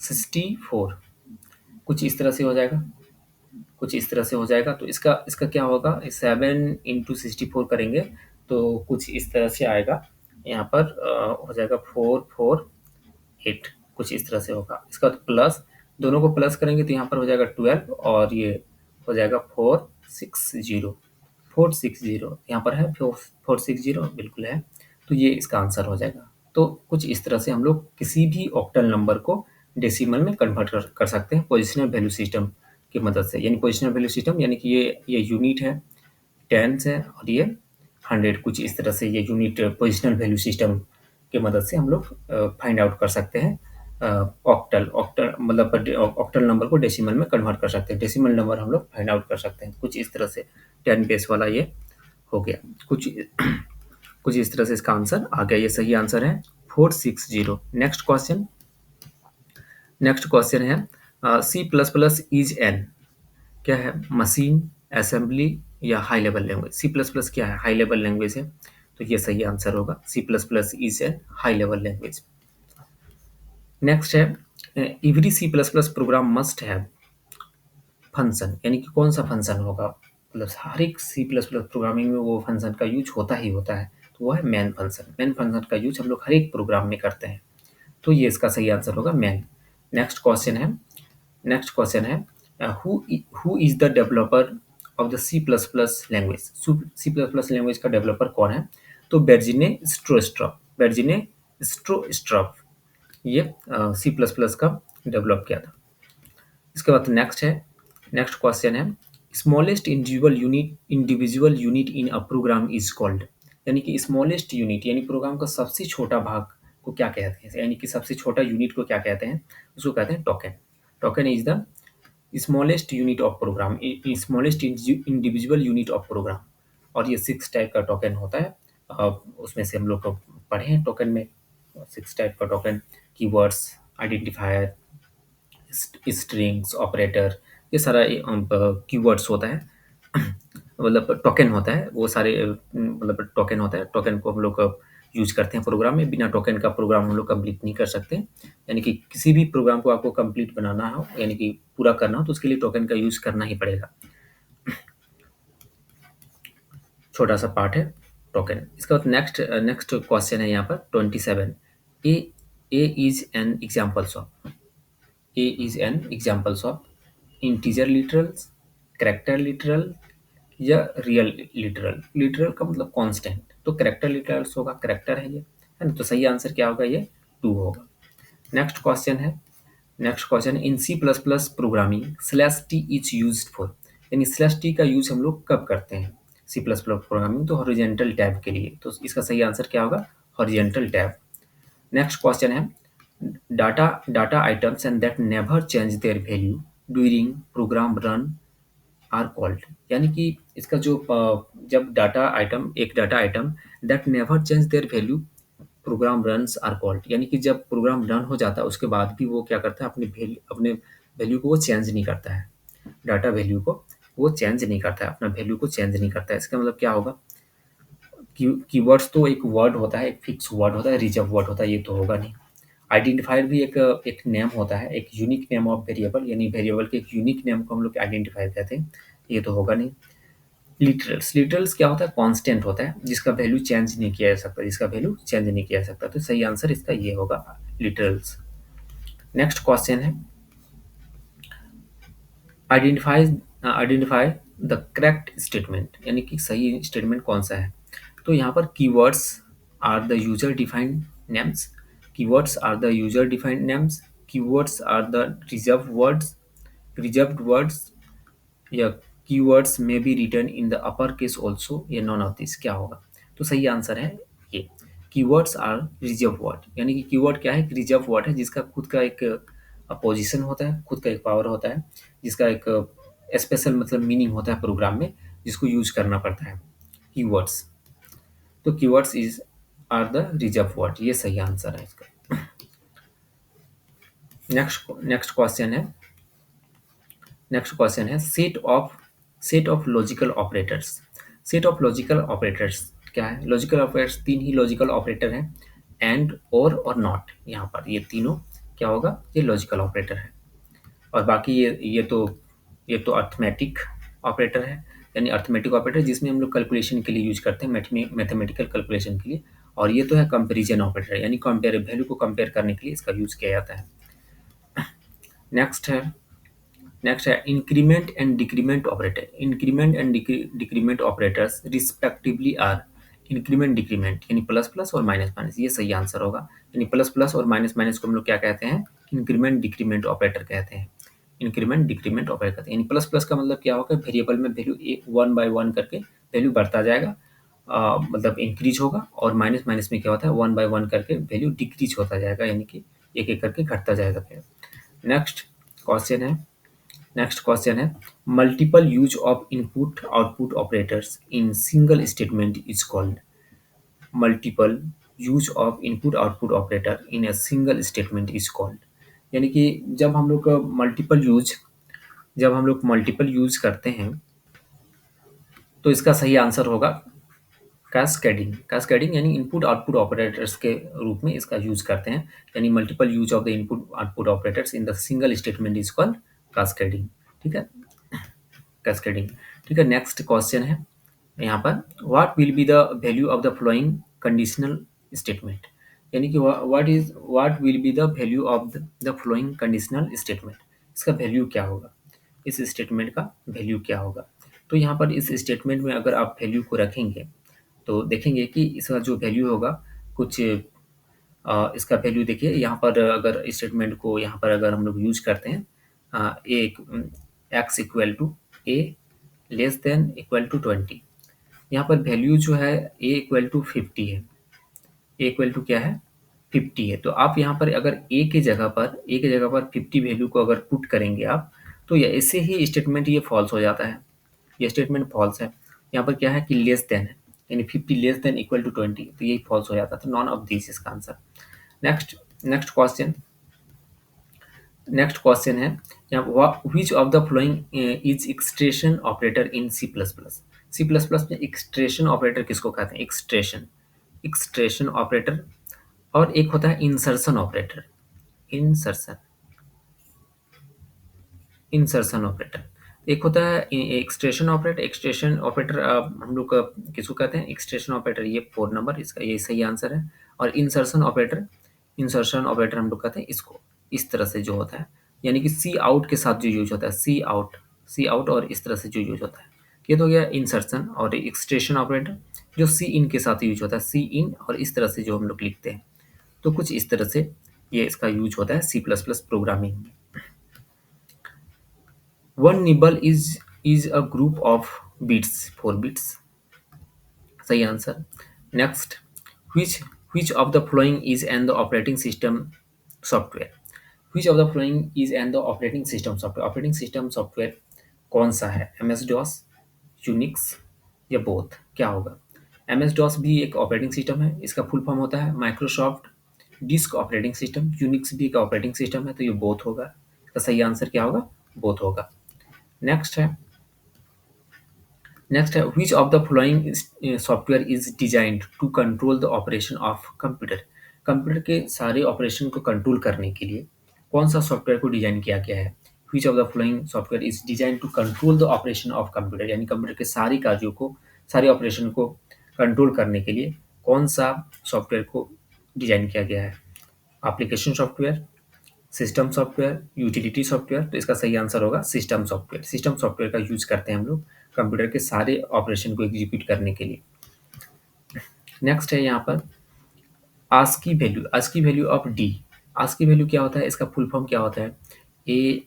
64, कुछ इस तरह से हो जाएगा, कुछ इस तरह से हो जाएगा। तो इसका इसका क्या होगा, 7 इंटू 64 करेंगे तो कुछ इस तरह से आएगा। यहाँ पर हो जाएगा 448, कुछ इस तरह से होगा। इसका प्लस, दोनों को प्लस करेंगे तो यहाँ पर हो जाएगा 12, और ये हो जाएगा 460, 460 यहाँ पर है, 460 बिल्कुल है। तो ये इसका आंसर हो जाएगा। तो कुछ इस तरह से हम लोग किसी भी ऑक्टल नंबर को डेसिमल में कन्वर्ट कर सकते हैं पोजिशनल वैल्यू सिस्टम की मदद से। यानी पोजिशनल वैल्यू सिस्टम, यानी कि ये यूनिट है, टेंस है, और ये 100, कुछ इस तरह से ये यूनिट पोजिशनल वैल्यू सिस्टम की मदद से हम लोग फाइंड आउट कर सकते हैं। ऑक्टल ऑक्टल मतलब ऑक्टल नंबर को डेसिमल में कन्वर्ट कर सकते हैं, डेसिमल नंबर हम लोग फाइंड आउट कर सकते हैं, कुछ इस तरह से। 10 बेस वाला ये हो गया, कुछ इस तरह से इसका आंसर आ गया। ये सही आंसर है 460। नेक्स्ट क्वेश्चन है C plus plus is an, क्या है, मशीन, असेंबली या high level language. C plus plus क्या है, हाई लेवल लैंग्वेज है, तो ये सही आंसर होगा, C plus plus is an high level language. Next है every C plus plus program must have function, यानी कि कौन सा फंक्शन होगा, मतलब हर एक सी प्लस प्लस प्रोग्रामिंग में वो फंक्शन का यूज होता ही होता है, तो वो है मैन फंक्शन। मैन फंक्शन का यूज हम लोग हर एक प्रोग्राम में करते हैं, तो ये इसका सही आंसर होगा मैन। नेक्स्ट क्वेश्चन है who is the developer of the C plus plus language. C plus plus language का डेवलपर कौन है, तो बेर्जिने स्ट्रोस्ट्रॉप ये सी प्लस प्लस का डेवलप किया था। इसके बाद नेक्स्ट क्वेश्चन है smallest individual unit in a program is called, यानी कि स्मॉलेस्ट यूनिट यानी प्रोग्राम का सबसे छोटा भाग को क्या कहते हैं, यानी कि सबसे छोटा यूनिट को क्या कहते हैं, उसको कहते हैं token. Token is the smallest unit of program, smallest individual unit of program. और ये 6 टाइप का टोकन होता है। उसमें से हम लोग को पढ़े हैं टोकन में 6 टाइप का token, keywords, identifier, strings, operator, ये सारा कीवर्ड्स होता है। मतलब टोकन होता है, वो सारे मतलब टोकन होता है। टोकन को हम लोग यूज करते हैं प्रोग्राम में। बिना टोकन का प्रोग्राम हम लोग कंप्लीट नहीं कर सकते। यानी कि किसी भी प्रोग्राम को आपको कंप्लीट बनाना हो, यानी कि पूरा करना हो, तो उसके लिए टोकन का यूज करना ही पड़ेगा। छोटा सा पार्ट है टोकन। इसके बाद नेक्स्ट नेक्स्ट क्वेश्चन है यहाँ पर 27। A A is an examples of, A is an examples of integer literals, character literal या रियल लिटरल। लिटरल का मतलब कांस्टेंट, तो करेक्टर लिटरल्स होगा, करेक्टर है ये, है ना। तो सही आंसर क्या होगा, ये 2 होगा। नेक्स्ट क्वेश्चन है, next question, in C plus plus programming slash t is use for, यानी स्लैश टी का यूज हम लोग कब करते हैं सी प्लस प्लस प्रोग्रामिंग, तो हॉरिजॉन्टल टैब के लिए। तो इसका सही आंसर क्या होगा, हॉरिजॉन्टल टैब। नेक्स्ट क्वेश्चन है, data data items and that never change their value during program run are called, यानी कि इसका जो जब डाटा आइटम, एक data item that never change their value program runs are called, यानी कि जब प्रोग्राम रन हो जाता है उसके बाद भी वो क्या करता है, अपने वैल्यू को वो चेंज नहीं करता है। डाटा वैल्यू को वो चेंज नहीं करता है, अपना वैल्यू को चेंज नहीं करता है। इसका मतलब क्या होगा, कीवर्ड्स तो एक वर्ड होता है, एक फिक्स वर्ड होता है, रिजर्व वर्ड होता है, ये तो होगा नहीं। आइडेंटिफायर भी एक नेम होता है, एक यूनिक नेम ऑफ वेरिएबल, यानी वेरिएबल के एक यूनिक नेम को हम लोग आइडेंटिफायर कहते हैं, ये तो होगा नहीं। लिटरल्स, लिटरल्स क्या होता है, कांस्टेंट होता है, जिसका वैल्यू चेंज नहीं किया जा सकता, जिसका वैल्यू चेंज नहीं किया जा सकता। तो सही आंसर इसका ये होगा, लिटरल्स। नेक्स्ट क्वेश्चन है, identify identify the correct statement, यानी कि सही स्टेटमेंट कौन सा है। तो यहाँ पर keywords are the user defined names, keywords are the user defined names, keywords are the reserved words, या कीवर्ड्स में be written in the upper case also, या नॉन ऑफ दिस, क्या होगा। तो सही आंसर है ये, कीवर्ड्स आर रिजर्व वर्ड, यानी कि कीवर्ड क्या है, रिजर्व वर्ड है, जिसका खुद का एक पोजीशन होता है, खुद का एक पावर होता है, जिसका एक स्पेशल मतलब मीनिंग होता है प्रोग्राम में, जिसको यूज करना पड़ता है, कीवर्ड्स। तो keywords is are the reserve word, ये सही आंसर है इसका। नेक्स्ट क्वेश्चन है, नेक्स्ट क्वेश्चन है, set of logical operators. Set of logical operators क्या है, लॉजिकल ऑपरेटर्स 3 ही लॉजिकल ऑपरेटर हैं, एंड और नॉट। यहाँ पर ये तीनों क्या होगा, ये लॉजिकल ऑपरेटर है। और बाकी ये तो अर्थमेटिक ऑपरेटर है, यानी अर्थमेटिक ऑपरेटर जिसमें हम लोग कैलकुलेशन के लिए यूज करते हैं, मैथमेटिकल कैलकुलेशन के लिए। और ये तो है कंपैरिजन ऑपरेटर, यानी कंपेयर, वैल्यू को कंपेयर करने के लिए इसका यूज किया जाता है। नेक्स्ट है, नेक्स्ट है increment and decrement operator. Increment and decrement operators respectively are, increment decrement यानी प्लस प्लस और माइनस माइनस, ये सही आंसर होगा। यानी प्लस प्लस और माइनस माइनस को हम लोग क्या कहते हैं, इंक्रीमेंट डिक्रीमेंट ऑपरेटर कहते हैं। इंक्रीमेंट डिक्रीमेंट ऑपरेटर कहते हैं। यानी प्लस प्लस का मतलब क्या होगा, वेरिएबल में वैल्यू एक 1 बाय 1 करके वैल्यू बढ़ता जाएगा, मतलब इंक्रीज होगा। और माइनस माइनस में क्या होता है, 1 बाय 1 करके वैल्यू डिक्रीज होता जाएगा, यानी कि एक एक करके घटता जाएगा फिर। नेक्स्ट क्वेश्चन है, नेक्स्ट क्वेश्चन है, multiple use of input output operators in single statement is called. Multiple use of input output operator in a single statement is called, यानी कि जब हम लोग मल्टीपल यूज करते हैं तो इसका सही आंसर होगा कैस्केडिंग। कैस्केडिंग यानी इनपुट आउटपुट ऑपरेटर्स के रूप में इसका यूज करते हैं, यानी multiple use of the input output operators in the single statement is called cascading. ठीक है, कैस्केडिंग। ठीक है, नेक्स्ट क्वेश्चन है यहाँ पर, what will be the value of the flowing conditional statement, यानी कि what will be the value of the flowing conditional statement, इसका वैल्यू क्या होगा, इस स्टेटमेंट का वैल्यू क्या होगा। तो यहाँ पर इस स्टेटमेंट में अगर आप वैल्यू को रखेंगे तो देखेंगे कि इसका जो वैल्यू होगा कुछ इसका वैल्यू देखिए, यहाँ पर अगर स्टेटमेंट को यहाँ पर अगर हम लोग यूज करते हैं, A X equal to A less than equal to 20, यहाँ पर वैल्यू जो है ए इक्वल टू 50 है। ए इक्वल टू क्या है, 50 है, तो आप यहाँ पर अगर ए के जगह पर 50 वैल्यू को अगर पुट करेंगे आप, तो ये ऐसे ही स्टेटमेंट ये फॉल्स हो जाता है। ये स्टेटमेंट फॉल्स है। यहाँ पर क्या है कि लेस देन है, यानी 50 लेस देन इक्वल टू 20, तो यही फॉल्स हो जाता है। तो नॉन ऑफ दिस इसका answer. Next next question next question है यहाँ, which of the following is extraction operator in C plus plus. C plus plus में एक्सट्रेशन ऑपरेटर किसको कहते हैं? एक्सट्रेशन एक्सट्रेशन ऑपरेटर, और एक होता है insertion operator. Insertion insertion operator एक होता है एक्सट्रेशन ऑपरेटर। एक्सट्रेशन ऑपरेटर हम लोग किसको कहते हैं? एक्सट्रेशन ऑपरेटर, ये 4 नंबर इसका ये सही आंसर है। और इंसर्शन ऑपरेटर हम लोग कहते हैं इसको, इस तरह से जो होता है, यानी कि सी आउट के साथ जो यूज होता है, सी आउट और इस तरह से जो यूज होता है, ये तो हो गया इंसर्शन। और एक्सट्रेशन ऑपरेटर जो सी इन के साथ यूज होता है, सी इन, और इस तरह से जो हम लोग लिखते हैं, तो कुछ इस तरह से ये इसका यूज होता है सी प्लस प्लस प्रोग्रामिंग में। One nibble is a group of bits, 4 bits, सही answer. Next, which which of the following is an the operating system software? which of the following is an the operating system software? Operating system software कौन सा है? M S DOS, Unix, या both? क्या होगा? M S DOS भी एक operating system है, इसका फुल फॉर्म होता है Microsoft disk operating system. Unix भी एक ऑपरेटिंग सिस्टम है, तो ये बोथ होगा। इसका सही आंसर क्या होगा? बोथ होगा। नेक्स्ट है which of the following software is designed to control the operation of computer? Computer के सारे ऑपरेशन को कंट्रोल करने के लिए कौन सा सॉफ्टवेयर को डिजाइन किया गया है? which of the following software is designed to control the operation of computer, यानी कंप्यूटर के सारी कार्यों को, सारे ऑपरेशन को कंट्रोल करने के लिए कौन सा सॉफ्टवेयर को डिजाइन किया गया है? Application software, system software, utility software? तो इसका सही आंसर होगा सिस्टम सॉफ्टवेयर। सिस्टम सॉफ्टवेयर का यूज करते हैं हम लोग कंप्यूटर के सारे ऑपरेशन को एग्जीक्यूट करने के लिए। नेक्स्ट है यहाँ पर ASCII value of D. ASCII value क्या होता है? इसका फुल फॉर्म क्या होता है? ASCII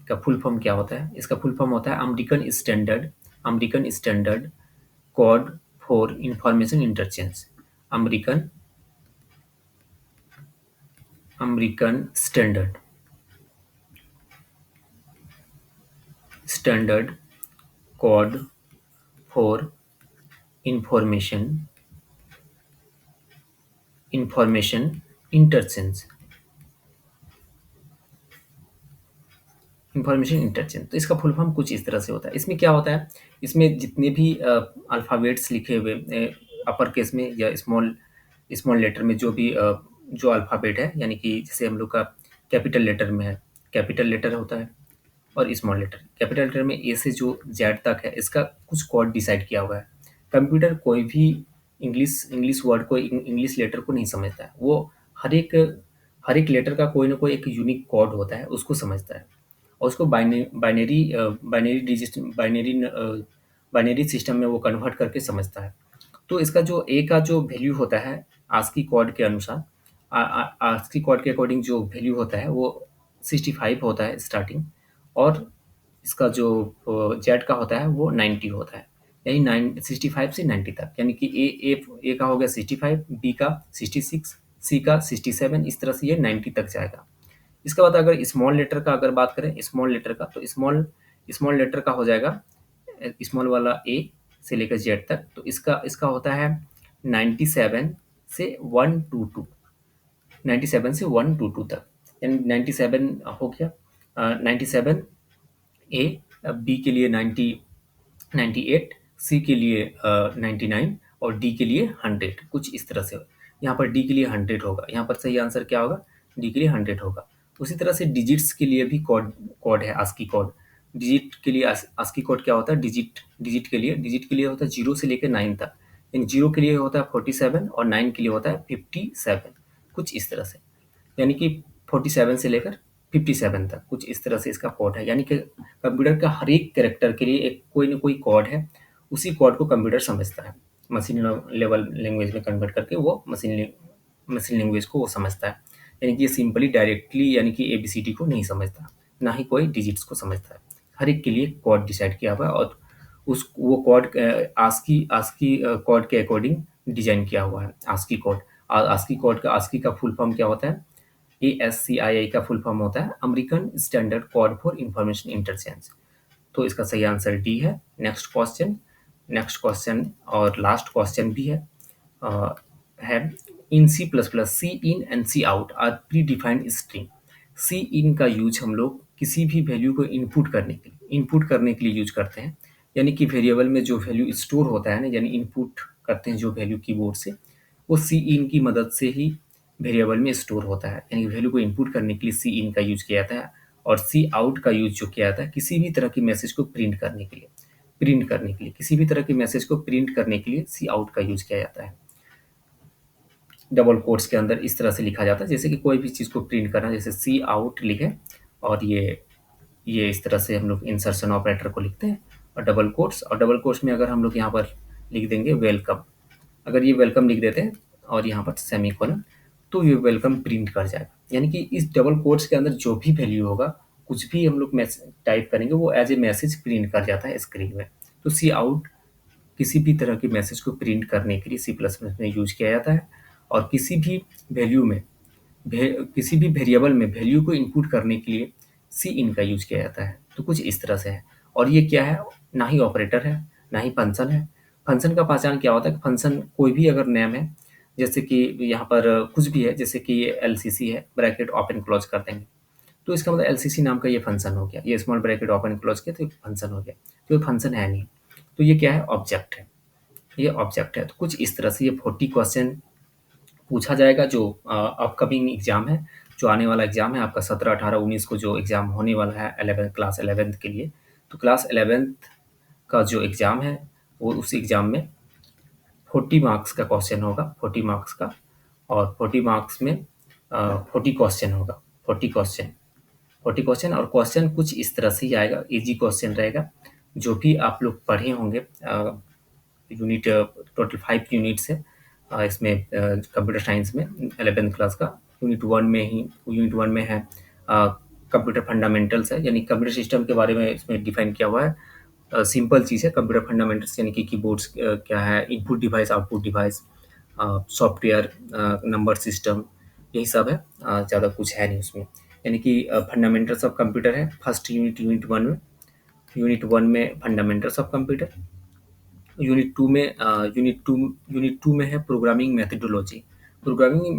का फुल फॉर्म क्या होता है? इसका फुल फॉर्म होता है American standard code for information interchange. American American standard code for information interchange. तो इसका फुल फॉर्म कुछ इस तरह से होता है। इसमें क्या होता है? इसमें जितने भी अल्फ़ाबेट्स लिखे हुए अपर केस में या स्मॉल लेटर में, जो अल्फ़ाबेट है, यानी कि जैसे हम लोग का कैपिटल लेटर में है, कैपिटल लेटर होता है, और स्मॉल लेटर। कैपिटल लेटर में ए से जो जेड तक है, इसका कुछ कोड डिसाइड किया हुआ है। कंप्यूटर कोई भी इंग्लिश वर्ड को, इंग्लिश लेटर को नहीं समझता है। वो हर एक लेटर का कोई ना कोई एक यूनिक कोड होता है, उसको समझता है, और उसको बाइनरी सिस्टम में वो कन्वर्ट करके समझता है। तो इसका जो ए का जो वैल्यू होता है आस्की कोड के अनुसार, आस्की कोड के अकॉर्डिंग जो वैल्यू होता है वो 65 होता है स्टार्टिंग, और इसका जो जेड का होता है वो 90 होता है, यानी 65 से 90 तक, यानी कि ए का हो गया 65, बी का 66, सी का 67, इस तरह से ये 90 तक जाएगा। इसके बाद अगर स्मॉल लेटर का अगर बात करें, स्मॉल लेटर का, तो स्मॉल लेटर का हो जाएगा स्मॉल वाला ए से लेकर जेड तक, तो इसका इसका होता है 97 से 122, 97 से 122 तक, यानी 97 हो गया, 97 ए, बी के लिए 98, सी के लिए 99, और डी के लिए 100, कुछ इस तरह से। यहाँ पर डी के लिए 100 होगा। यहाँ पर सही आंसर क्या होगा? डी के लिए 100 होगा। उसी तरह से डिजिट्स के लिए भी कोड है, आस्की कोड। डिजिट के लिए आस्की कोड क्या होता है? डिजिट के लिए होता है 0 से लेकर 9 तक, यानी 0 के लिए होता है 47 और 9 के लिए होता है 57, कुछ इस तरह से, यानी कि 47 से लेकर 57 तक, कुछ इस तरह से इसका कोड है। यानी कि कंप्यूटर का हर एक कैरेक्टर के लिए एक कोई ना कोई कोड है, उसी कोड को कंप्यूटर समझता है, मशीन लेवल लैंग्वेज में कन्वर्ट करके वो मशीन लैंग्वेज को वो समझता है। यानी कि ये सिंपली डायरेक्टली, यानी कि एबीसीडी को नहीं समझता, ना ही कोई डिजिट्स को समझता है। हर एक के लिए कोड डिसाइड किया हुआ है, और वो कोड आस्की कोड के अकॉर्डिंग डिज़ाइन किया हुआ है आस्की कोड। आस्की का फुल फॉर्म क्या होता है? ASCII का फुल फॉर्म होता है American standard code for information interchange. तो इसका सही आंसर डी है। नेक्स्ट क्वेश्चन और लास्ट क्वेश्चन भी अ, है in C plus plus C in and C out are predefined string. C in का यूज हम लोग किसी भी वैल्यू को इनपुट करने के लिए यूज करते हैं। यानी कि वेरिएबल में जो वैल्यू स्टोर होता है ना, यानी इनपुट करते हैं जो वैल्यू कीबोर्ड से, वो सी इन की मदद से ही वेरिएबल में स्टोर होता है। यानी वैल्यू को इनपुट करने के लिए सी इन का यूज किया जाता है। और सी आउट का यूज जो किया जाता है किसी भी तरह की मैसेज को किसी भी तरह की मैसेज को प्रिंट करने के लिए सी आउट का यूज किया जाता है। डबल कोट्स के अंदर इस तरह से लिखा जाता है, जैसे कि कोई भी चीज़ को प्रिंट करना, जैसे सी आउट लिखे और ये इस तरह से हम लोग इंसर्शन ऑपरेटर को लिखते हैं और डबल कोट्स में अगर हम लोग यहाँ पर लिख देंगे वेलकम, अगर ये वेलकम लिख देते हैं और यहाँ पर सेमीकोलन, तो ये वेलकम प्रिंट कर जाएगा। यानी कि इस डबल कोट्स के अंदर जो भी वैल्यू होगा, कुछ भी हम लोग टाइप करेंगे, वो एज ए मैसेज प्रिंट कर जाता है स्क्रीन में। तो सी आउट किसी भी तरह के मैसेज को प्रिंट करने के लिए सी प्लस प्लस में यूज किया जाता है। और वैल्यू में किसी भी वेरिएबल में वैल्यू को इनपुट करने के लिए सी इन का यूज किया जाता है। तो कुछ इस तरह से है। और ये क्या है? ना ही ऑपरेटर है, ना ही फंक्शन है। फंक्शन का पहचान क्या होता है? फंक्शन कोई भी अगर नेम है, जैसे कि यहाँ पर कुछ भी है, जैसे कि ये LCC है, ब्रैकेट ओपन क्लोज कर देंगे, तो इसका मतलब LCC नाम का ये फंक्शन हो गया। ये स्मॉल ब्रैकेट ओपन क्लोज किया तो फंक्शन हो गया। तो ये फंक्शन है नहीं, तो ये क्या है? ऑब्जेक्ट है। ये ऑब्जेक्ट है। तो कुछ इस तरह से ये 40 क्वेश्चन पूछा जाएगा जो अपकमिंग एग्जाम है, जो आने वाला एग्जाम है आपका 17, 18, 19 को जो एग्जाम होने वाला है 11 क्लास 11th के लिए। तो क्लास 11th का जो एग्जाम है, वो उस एग्जाम में 40 मार्क्स का क्वेश्चन होगा, 40 मार्क्स का। और 40 मार्क्स में 40 क्वेश्चन होगा, 40 क्वेश्चन। और क्वेश्चन कुछ इस तरह से ही आएगा, इजी क्वेश्चन रहेगा। जो भी आप लोग पढ़े होंगे, यूनिट टोटल 5 यूनिट्स है इसमें कंप्यूटर साइंस में 11th क्लास का। यूनिट वन में है कंप्यूटर फंडामेंटल्स है, यानी कंप्यूटर सिस्टम के बारे में इसमें डिफाइन किया हुआ है। सिंपल चीज़ है कंप्यूटर फंडामेंटल्स, यानी कि कीबोर्ड्स क्या है, input device, output device, software, number system, यही सब है। ज़्यादा कुछ है नहीं उसमें। यानी कि फंडामेंटल्स ऑफ कंप्यूटर है फर्स्ट यूनिट वन में fundamentals of computer. Unit two में है प्रोग्रामिंग मेथडोलॉजी। प्रोग्रामिंग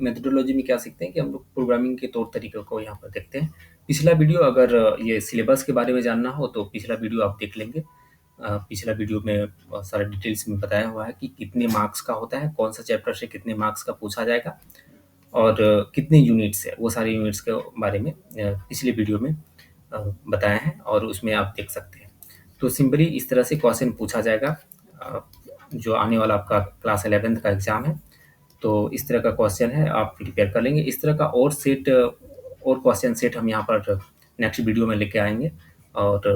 मेथडोलॉजी में क्या सीखते हैं कि हम लोग प्रोग्रामिंग के तौर तरीकों को यहाँ पर देखते हैं। पिछला वीडियो, अगर ये सिलेबस के बारे में जानना हो तो पिछला वीडियो आप देख लेंगे। पिछला वीडियो में बहुत सारा डिटेल्स में बताया हुआ है कि कितने मार्क्स का होता है, कौन सा चैप्टर से कितने मार्क्स का पूछा जाएगा, और कितने यूनिट्स है, वो सारे यूनिट्स के बारे में पिछले वीडियो में बताया है, और उसमें आप देख सकते हैं। तो सिंपली इस तरह से क्वेश्चन पूछा जाएगा जो आने वाला आपका क्लास 11th का एग्ज़ाम है। तो इस तरह का क्वेश्चन है, आप प्रिपेयर कर लेंगे। इस तरह का और क्वेश्चन सेट हम यहाँ पर नेक्स्ट वीडियो में लेके आएंगे। और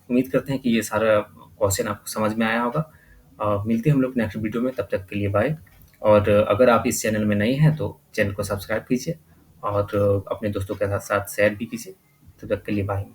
उम्मीद करते हैं कि ये सारा क्वेश्चन आपको समझ में आया होगा। मिलते हैं हम लोग नेक्स्ट वीडियो में, तब तक के लिए बाय। और अगर आप इस चैनल में नए हैं तो चैनल को सब्सक्राइब कीजिए और अपने दोस्तों के साथ शेयर भी कीजिए। तब तक के लिए बाय।